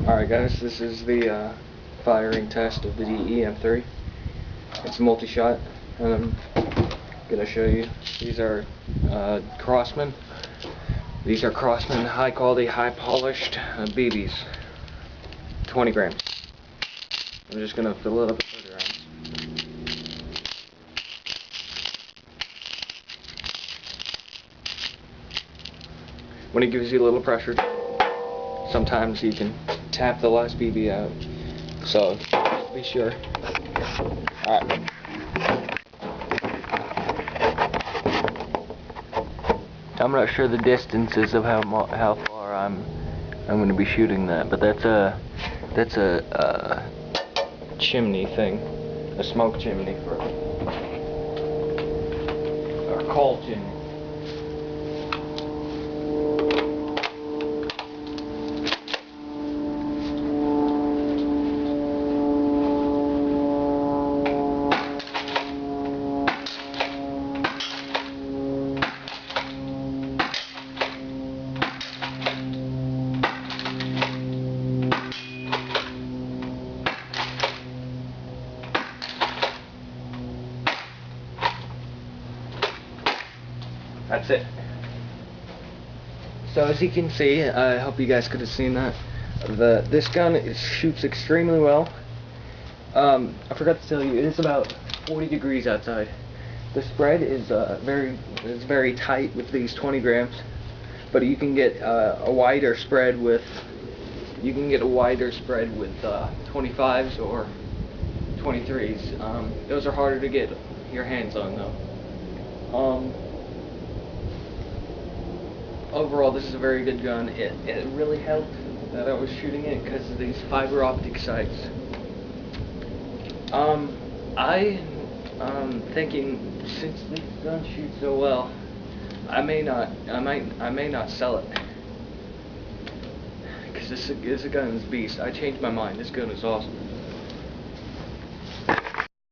Alright guys, this is the firing test of the EM3. It's multi-shot, and I'm going to show you. These are Crossman. These are Crossman high quality, high polished BBs. 20 grams. I'm just going to fill it up with 30 rounds. When it gives you a little pressure, sometimes you can tap the last BB out, so be sure. Alright. I'm not sure the distances of how far I'm going to be shooting that, but that's a chimney thing, a smoke chimney or coal chimney. That's it. So as you can see, I hope you guys could have seen that. This gun shoots extremely well. I forgot to tell you, it is about 40 degrees outside. The spread is very tight with these 20 grams, but you can get a wider spread with 25s or 23s. Those are harder to get your hands on though. Overall, this is a very good gun. It really helped that I was shooting it because of these fiber optic sights. I'm thinking, since this gun shoots so well, I may not sell it, because this gun is a beast. I changed my mind. This gun is awesome.